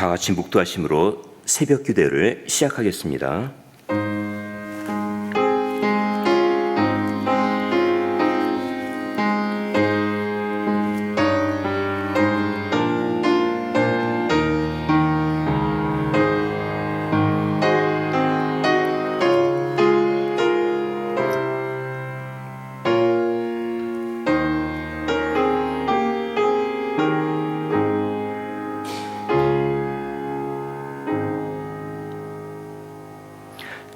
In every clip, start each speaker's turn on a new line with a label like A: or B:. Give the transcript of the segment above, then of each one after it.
A: 다 같이 묵도하심으로 새벽 기도를 시작하겠습니다.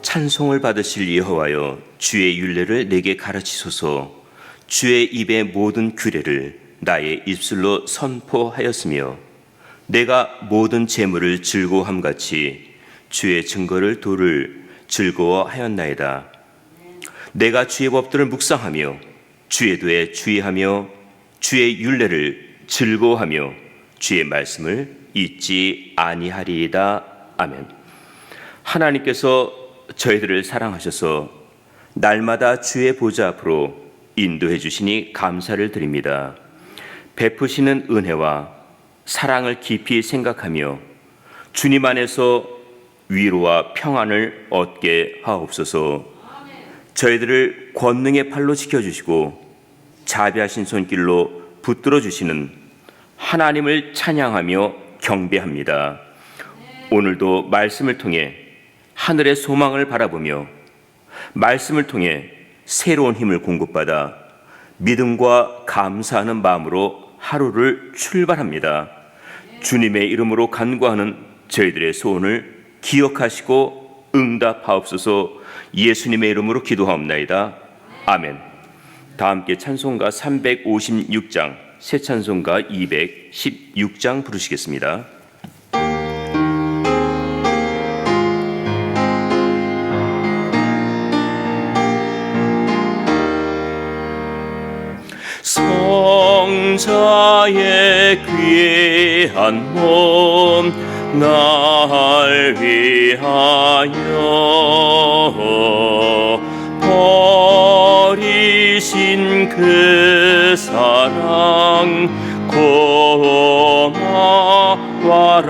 A: 찬송을 받으실 여호와여, 주의 율례를 내게 가르치소서. 주의 입의 모든 규례를 나의 입술로 선포하였으며 내가 모든 재물을 즐거워함같이 주의 증거를 도를 즐거워하였나이다. 내가 주의 법들을 묵상하며 주의 도에 주의하며 주의 율례를 즐거워하며 주의 말씀을 잊지 아니하리이다. 아멘. 하나님께서 저희들을 사랑하셔서 날마다 주의 보좌 앞으로 인도해 주시니 감사를 드립니다. 베푸시는 은혜와 사랑을 깊이 생각하며 주님 안에서 위로와 평안을 얻게 하옵소서. 저희들을 권능의 팔로 지켜주시고 자비하신 손길로 붙들어 주시는 하나님을 찬양하며 경배합니다. 오늘도 말씀을 통해 하늘의 소망을 바라보며 말씀을 통해 새로운 힘을 공급받아 믿음과 감사하는 마음으로 하루를 출발합니다. 주님의 이름으로 간구하는 저희들의 소원을 기억하시고 응답하옵소서. 예수님의 이름으로 기도하옵나이다. 아멘. 다 함께 찬송가 356장, 새 찬송가 216장 부르시겠습니다. 성자의 귀한 몸 날 위하여 버리신 그 사랑 고마워라.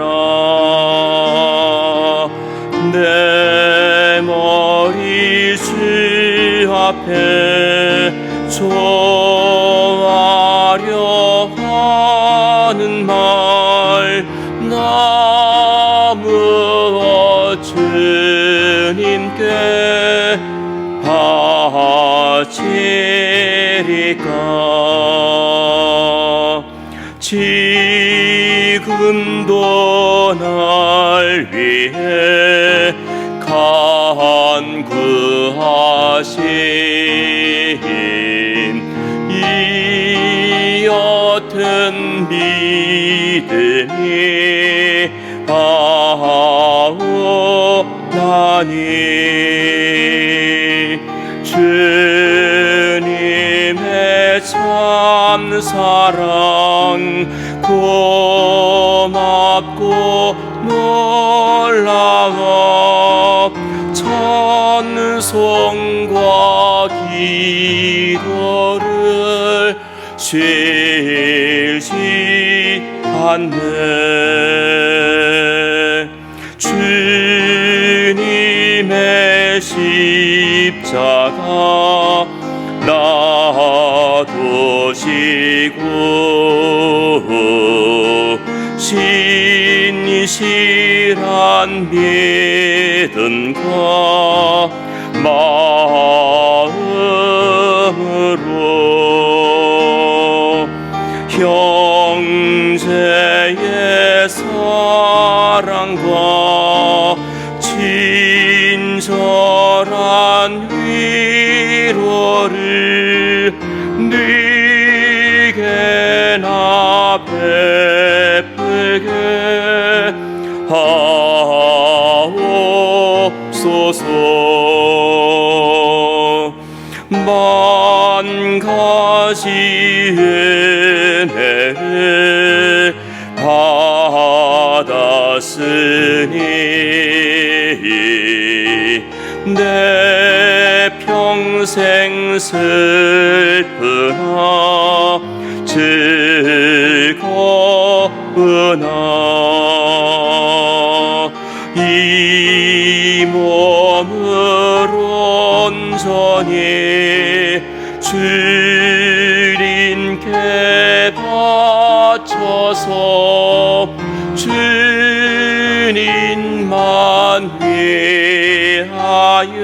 A: 내 머리 주 앞에 좋아하려 하는 말 나무어 주님께 바치리까. 지금도 날 위해 간구하신 이 어떤 믿음이 하오나니 주님의 참 사랑 고맙고 놀라워 찬송과 기도를 쉬지 않네. 주님의 십자가 놔두시고 신실한 믿음과 마음으로 형제의 사랑과 친절한 위로를 네게나 베풀게 하옵소서. 만 가지 은혜를 받았으니 내 평생 슬프나 즐거우나 온전히 주님께 바쳐서 주님만 위하여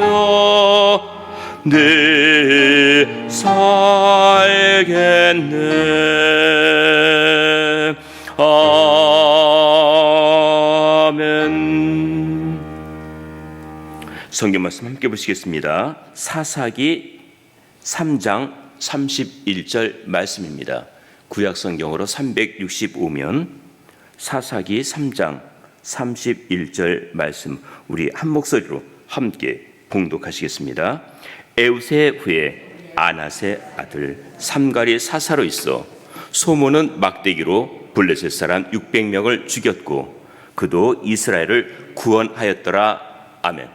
A: 늘 살겠네. 아멘. 성경 말씀 함께 보시겠습니다. 사사기 3장 31절 말씀입니다. 구약 성경으로 365면 사사기 3장 31절 말씀, 우리 한 목소리로 함께 봉독하시겠습니다. 에우세 후에 아낫의 아들 삼갈이 사사로 있어 소몬은 막대기로 블레셋 사람 600명을 죽였고 그도 이스라엘을 구원하였더라. 아멘.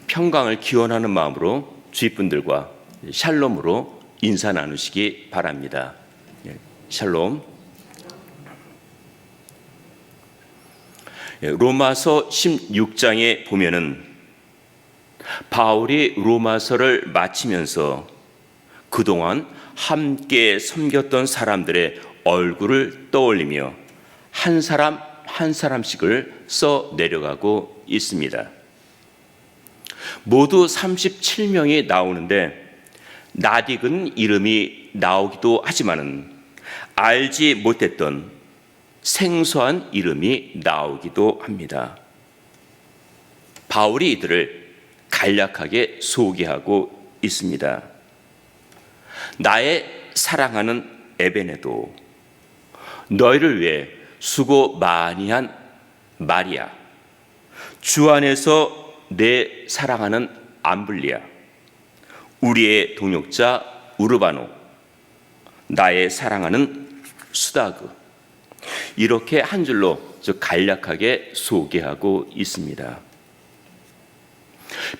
A: 평강을 기원하는 마음으로 주위 분들과 샬롬으로 인사 나누시기 바랍니다. 샬롬. 로마서 16장에 보면은 바울이 로마서를 마치면서 그동안 함께 섬겼던 사람들의 얼굴을 떠올리며 한 사람 한 사람씩을 써 내려가고 있습니다. 모두 37명이 나오는데 낯익은 이름이 나오기도 하지만은 알지 못했던 생소한 이름이 나오기도 합니다. 바울이 이들을 간략하게 소개하고 있습니다. 나의 사랑하는 에베네도, 너희를 위해 수고 많이 한 마리아, 주 안에서 내 사랑하는 암블리아, 우리의 동역자 우르바노, 나의 사랑하는 수다그, 이렇게 한 줄로 간략하게 소개하고 있습니다.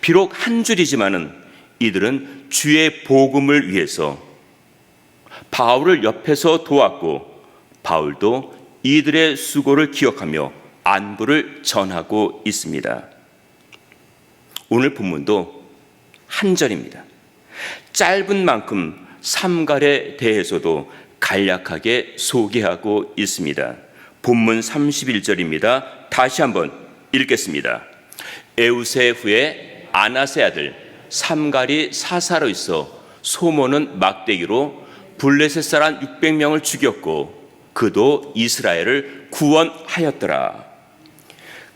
A: 비록 한 줄이지만은 이들은 주의 복음을 위해서 바울을 옆에서 도왔고 바울도 이들의 수고를 기억하며 안부를 전하고 있습니다. 오늘 본문도 한 절입니다. 짧은 만큼 삼갈에 대해서도 간략하게 소개하고 있습니다. 본문 31절입니다. 다시 한번 읽겠습니다. 에우세 후에 아낫의 아들 삼갈이 사사로 있어 소몬은 막대기로 블레셋 사람 600명을 죽였고 그도 이스라엘을 구원하였더라.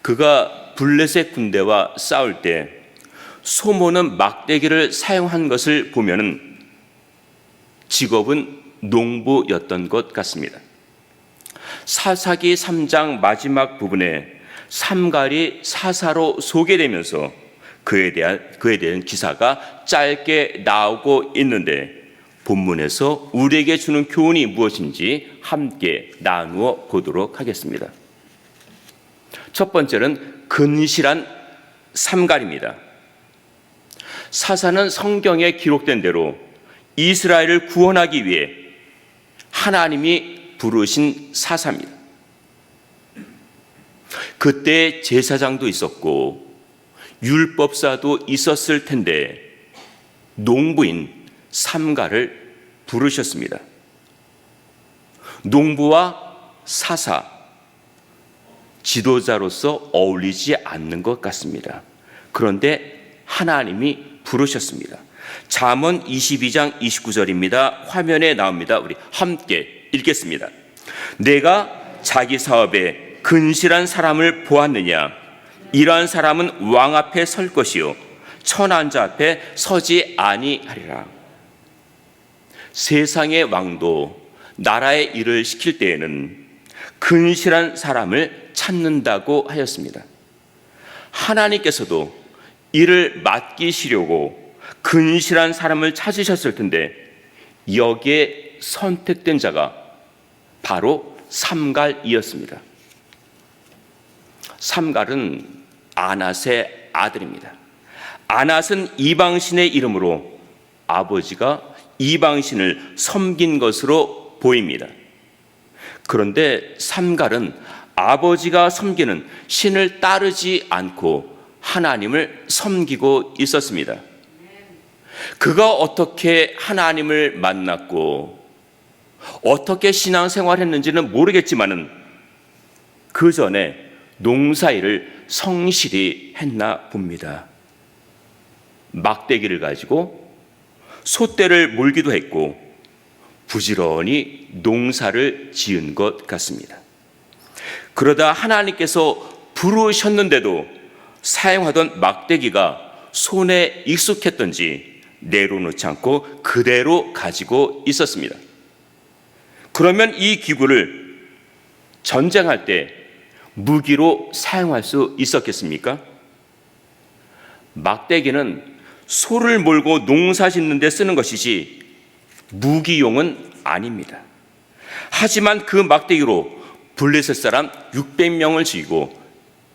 A: 그가 블레셋 군대와 싸울 때 소몬은 막대기를 사용한 것을 보면은 직업은 농부였던 것 같습니다. 사사기 3장 마지막 부분에 삼갈이 사사로 소개되면서 그에 대한 기사가 짧게 나오고 있는데 본문에서 우리에게 주는 교훈이 무엇인지 함께 나누어 보도록 하겠습니다. 첫 번째는 근실한 삼갈입니다. 사사는 성경에 기록된 대로 이스라엘을 구원하기 위해 하나님이 부르신 사사입니다. 그때 제사장도 있었고 율법사도 있었을 텐데 농부인 삼갈을 부르셨습니다. 농부와 사사, 지도자로서 어울리지 않는 것 같습니다. 그런데 하나님이 부르셨습니다. 잠언 22장 29절입니다. 화면에 나옵니다. 우리 함께 읽겠습니다. 내가 자기 사업에 근실한 사람을 보았느냐? 이러한 사람은 왕 앞에 설 것이요 천한 자 앞에 서지 아니하리라. 세상의 왕도 나라의 일을 시킬 때에는 근실한 사람을 찾는다고 하였습니다. 하나님께서도 일을 맡기시려고 근실한 사람을 찾으셨을 텐데 여기에 선택된 자가 바로 삼갈이었습니다. 삼갈은 아낫의 아들입니다. 아낫은 이방신의 이름으로 아버지가 이방신을 섬긴 것으로 보입니다. 그런데 삼갈은 아버지가 섬기는 신을 따르지 않고 하나님을 섬기고 있었습니다. 그가 어떻게 하나님을 만났고 어떻게 신앙생활했는지는 모르겠지만은 그 전에 농사일을 성실히 했나 봅니다. 막대기를 가지고 솥대를 몰기도 했고 부지런히 농사를 지은 것 같습니다. 그러다 하나님께서 부르셨는데도 사용하던 막대기가 손에 익숙했던지 내려놓지 않고 그대로 가지고 있었습니다. 그러면 이 기구를 전쟁할 때 무기로 사용할 수 있었겠습니까? 막대기는 소를 몰고 농사 짓는 데 쓰는 것이지 무기용은 아닙니다. 하지만 그 막대기로 블레셋 사람 600명을 죽이고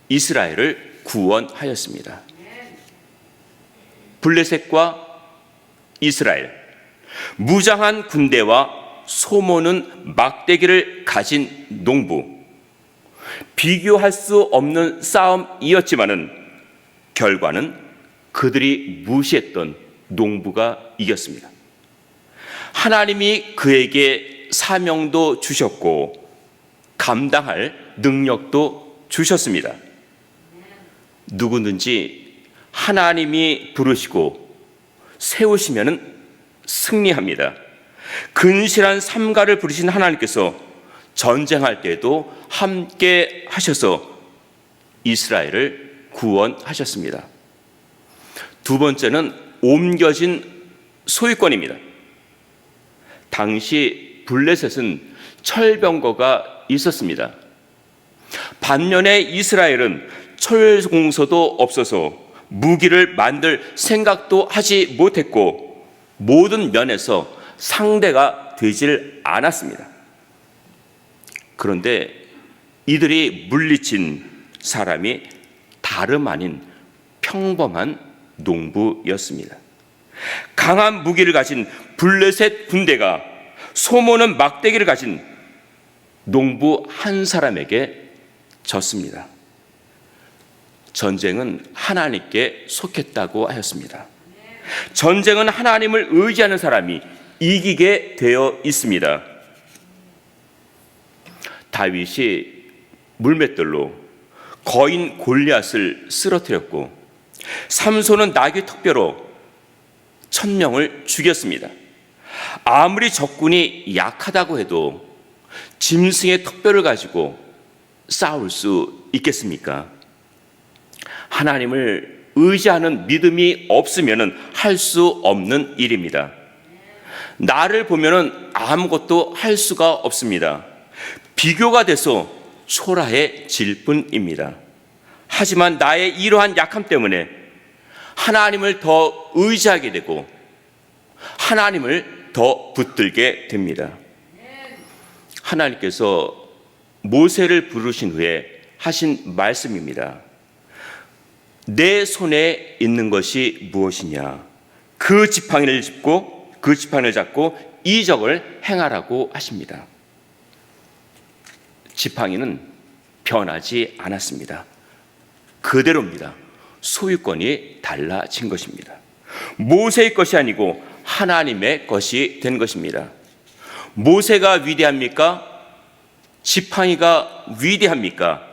A: 이스라엘을 구원하였습니다. 블레셋과 이스라엘, 무장한 군대와 소모는 막대기를 가진 농부, 비교할 수 없는 싸움이었지만은 결과는 그들이 무시했던 농부가 이겼습니다. 하나님이 그에게 사명도 주셨고 감당할 능력도 주셨습니다. 누구든지 하나님이 부르시고 세우시면 승리합니다. 근실한 삼가를 부르신 하나님께서 전쟁할 때에도 함께 하셔서 이스라엘을 구원하셨습니다. 두 번째는 옮겨진 소유권입니다. 당시 블레셋은 철병거가 있었습니다. 반면에 이스라엘은 철공소도 없어서 무기를 만들 생각도 하지 못했고 모든 면에서 상대가 되질 않았습니다. 그런데 이들이 물리친 사람이 다름 아닌 평범한 농부였습니다. 강한 무기를 가진 블레셋 군대가 소모는 막대기를 가진 농부 한 사람에게 졌습니다. 전쟁은 하나님께 속했다고 하였습니다. 전쟁은 하나님을 의지하는 사람이 이기게 되어 있습니다. 다윗이 물맷돌로 거인 골리앗을 쓰러뜨렸고 삼손은 나귀 턱뼈로 1000명을 죽였습니다. 아무리 적군이 약하다고 해도 짐승의 턱뼈를 가지고 싸울 수 있겠습니까? 하나님을 의지하는 믿음이 없으면 할 수 없는 일입니다. 나를 보면 아무것도 할 수가 없습니다. 비교가 돼서 초라해질 뿐입니다. 하지만 나의 이러한 약함 때문에 하나님을 더 의지하게 되고 하나님을 더 붙들게 됩니다. 하나님께서 모세를 부르신 후에 하신 말씀입니다. 내 손에 있는 것이 무엇이냐? 그 지팡이를 잡고 이적을 행하라고 하십니다. 지팡이는 변하지 않았습니다. 그대로입니다. 소유권이 달라진 것입니다. 모세의 것이 아니고 하나님의 것이 된 것입니다. 모세가 위대합니까? 지팡이가 위대합니까?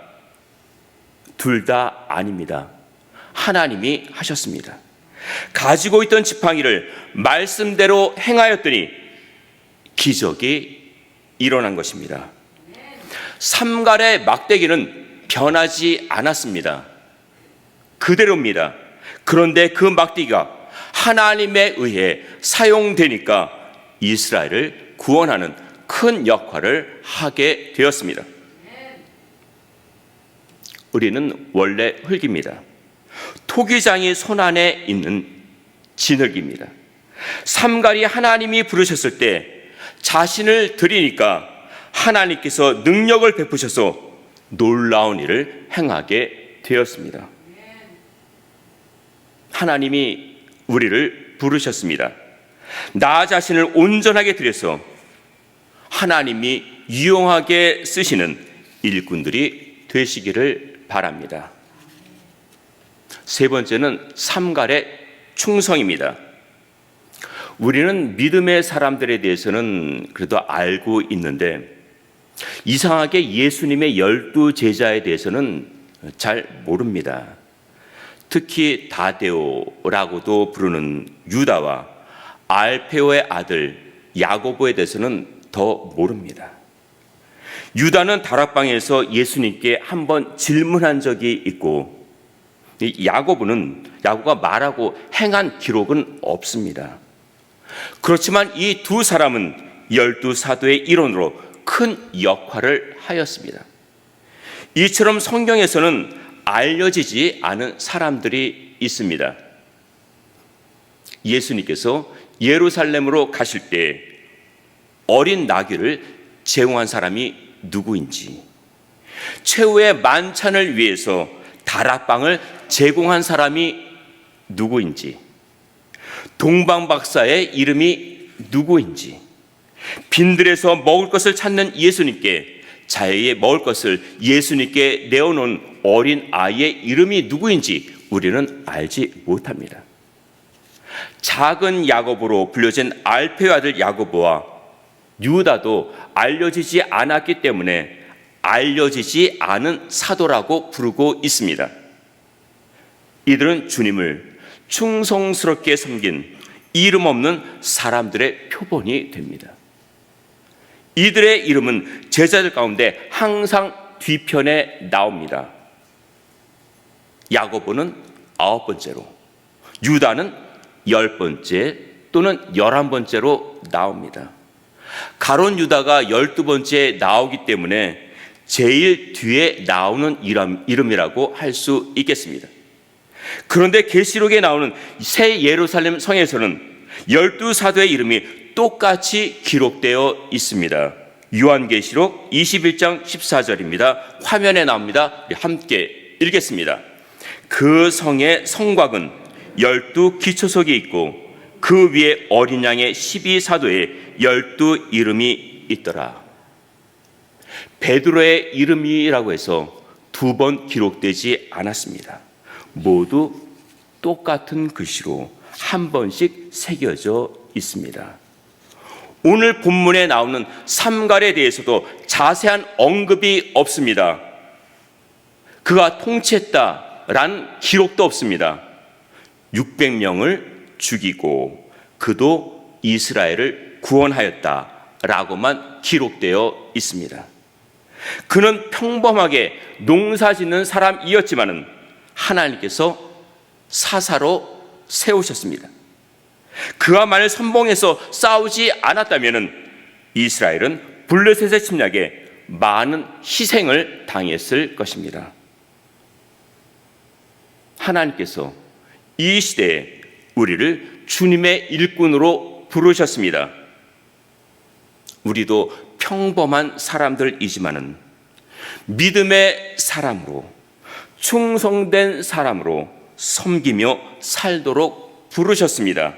A: 둘 다 아닙니다. 하나님이 하셨습니다. 가지고 있던 지팡이를 말씀대로 행하였더니 기적이 일어난 것입니다. 삼갈의 막대기는 변하지 않았습니다. 그대로입니다. 그런데 그 막대기가 하나님에 의해 사용되니까 이스라엘을 구원하는 큰 역할을 하게 되었습니다. 우리는 원래 흙입니다. 토기장이 손안에 있는 진흙입니다. 삼갈이 하나님이 부르셨을 때 자신을 드리니까 하나님께서 능력을 베푸셔서 놀라운 일을 행하게 되었습니다. 하나님이 우리를 부르셨습니다. 나 자신을 온전하게 드려서 하나님이 유용하게 쓰시는 일꾼들이 되시기를 바랍니다. 세 번째는 삼갈의 충성입니다. 우리는 믿음의 사람들에 대해서는 그래도 알고 있는데 이상하게 예수님의 12제자에 대해서는 잘 모릅니다. 특히 다데오라고도 부르는 유다와 알페오의 아들 야고보에 대해서는 더 모릅니다. 유다는 다락방에서 예수님께 한번 질문한 적이 있고 야고보가 말하고 행한 기록은 없습니다. 그렇지만 이 두 사람은 12사도의 일원으로 큰 역할을 하였습니다. 이처럼 성경에서는 알려지지 않은 사람들이 있습니다. 예수님께서 예루살렘으로 가실 때 어린 나귀를 제공한 사람이 누구인지, 최후의 만찬을 위해서 다락방을 제공한 사람이 누구인지, 동방박사의 이름이 누구인지, 빈들에서 먹을 것을 찾는 예수님께 자기의 먹을 것을 예수님께 내어놓은 어린 아이의 이름이 누구인지 우리는 알지 못합니다. 작은 야고보로 불려진 알페의 아들 야고보와 유다도 알려지지 않았기 때문에 알려지지 않은 사도라고 부르고 있습니다. 이들은 주님을 충성스럽게 섬긴 이름 없는 사람들의 표본이 됩니다. 이들의 이름은 제자들 가운데 항상 뒤편에 나옵니다. 야고보는 9번째로, 유다는 10번째 또는 11번째로 나옵니다. 가룟 유다가 12번째에 나오기 때문에 제일 뒤에 나오는 이름이라고 할 수 있겠습니다. 그런데 계시록에 나오는 새 예루살렘 성에서는 12사도의 이름이 똑같이 기록되어 있습니다. 요한계시록 21장 14절입니다. 화면에 나옵니다. 함께 읽겠습니다. 그 성의 성곽은 12기초석이 있고 그 위에 어린 양의 12사도의 12 이름이 있더라. 베드로의 이름이라고 해서 2번 기록되지 않았습니다. 모두 똑같은 글씨로 한 번씩 새겨져 있습니다. 오늘 본문에 나오는 삼갈에 대해서도 자세한 언급이 없습니다. 그가 통치했다라는 기록도 없습니다. 600명을 죽이고 그도 이스라엘을 구원하였다라고만 기록되어 있습니다. 그는 평범하게 농사짓는 사람이었지만은 하나님께서 사사로 세우셨습니다. 그가 만일 선봉에서 싸우지 않았다면 이스라엘은 블레셋의 침략에 많은 희생을 당했을 것입니다. 하나님께서 이 시대에 우리를 주님의 일꾼으로 부르셨습니다. 우리도 평범한 사람들이지만은 믿음의 사람으로, 충성된 사람으로 섬기며 살도록 부르셨습니다.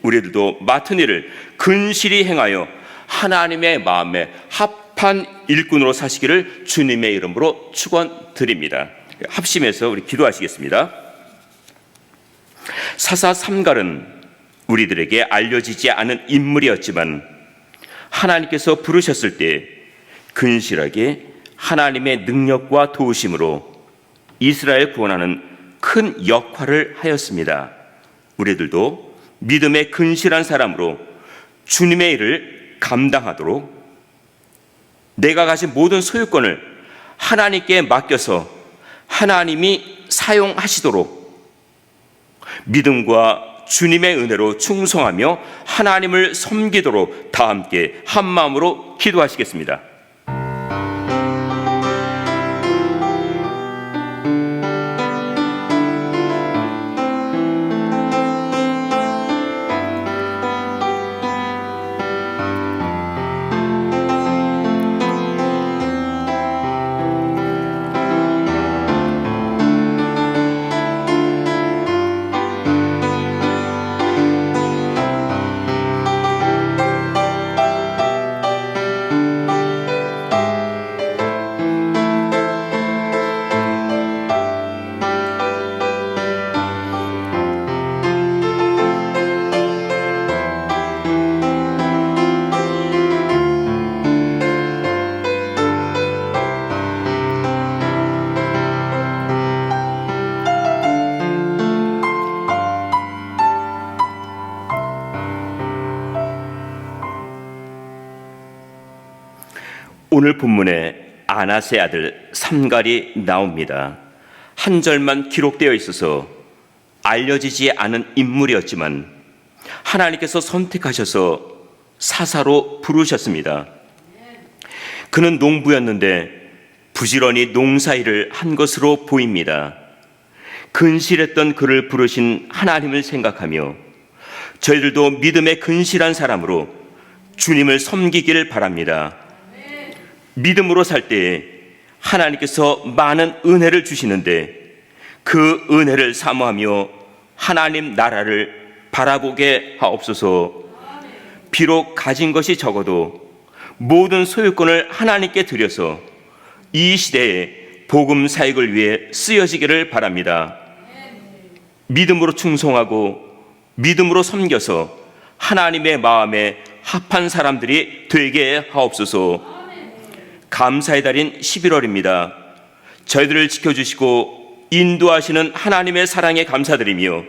A: 우리들도 맡은 일을 근실히 행하여 하나님의 마음에 합한 일꾼으로 사시기를 주님의 이름으로 축원드립니다. 합심해서 우리 기도하시겠습니다. 사사 삼갈은 우리들에게 알려지지 않은 인물이었지만 하나님께서 부르셨을 때 근실하게 하나님의 능력과 도우심으로 이스라엘 구원하는 큰 역할을 하였습니다. 우리들도 믿음의 근실한 사람으로 주님의 일을 감당하도록 내가 가진 모든 소유권을 하나님께 맡겨서 하나님이 사용하시도록 믿음과 주님의 은혜로 충성하며 하나님을 섬기도록 다 함께 한 마음으로 기도하시겠습니다. 오늘 본문에 아낫의 아들 삼갈이 나옵니다. 한 절만 기록되어 있어서 알려지지 않은 인물이었지만 하나님께서 선택하셔서 사사로 부르셨습니다. 그는 농부였는데 부지런히 농사일을 한 것으로 보입니다. 근실했던 그를 부르신 하나님을 생각하며 저희들도 믿음에 근실한 사람으로 주님을 섬기기를 바랍니다. 믿음으로 살 때에 하나님께서 많은 은혜를 주시는데 그 은혜를 사모하며 하나님 나라를 바라보게 하옵소서. 비록 가진 것이 적어도 모든 소유권을 하나님께 드려서 이 시대에 복음 사역을 위해 쓰여지기를 바랍니다. 믿음으로 충성하고 믿음으로 섬겨서 하나님의 마음에 합한 사람들이 되게 하옵소서. 감사의 달인 11월입니다. 저희들을 지켜주시고 인도하시는 하나님의 사랑에 감사드리며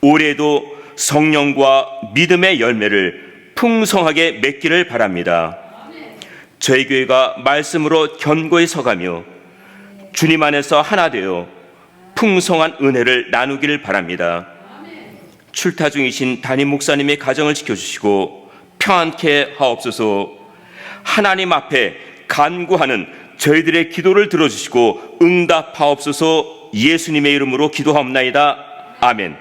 A: 올해도 성령과 믿음의 열매를 풍성하게 맺기를 바랍니다. 저희 교회가 말씀으로 견고히 서가며 주님 안에서 하나 되어 풍성한 은혜를 나누기를 바랍니다. 출타 중이신 담임 목사님의 가정을 지켜주시고 평안케 하옵소서. 하나님 앞에 간구하는 저희들의 기도를 들어주시고 응답하옵소서. 예수님의 이름으로 기도하옵나이다. 아멘.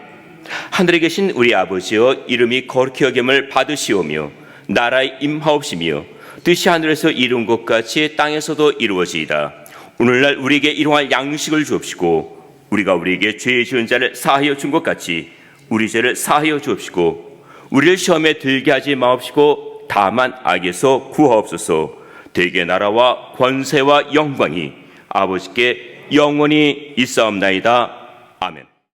A: 하늘에 계신 우리 아버지여, 이름이 거룩히 여김을 받으시오며 나라의 임하옵시며 뜻이 하늘에서 이룬 것 같이 땅에서도 이루어지이다. 오늘날 우리에게 일용할 양식을 주옵시고 우리가 우리에게 죄 지은 자를 사하여 준 것 같이 우리 죄를 사하여 주옵시고 우리를 시험에 들게 하지 마옵시고 다만 악에서 구하옵소서. 대개 나라와 권세와 영광이 아버지께 영원히 있사옵나이다. 아멘.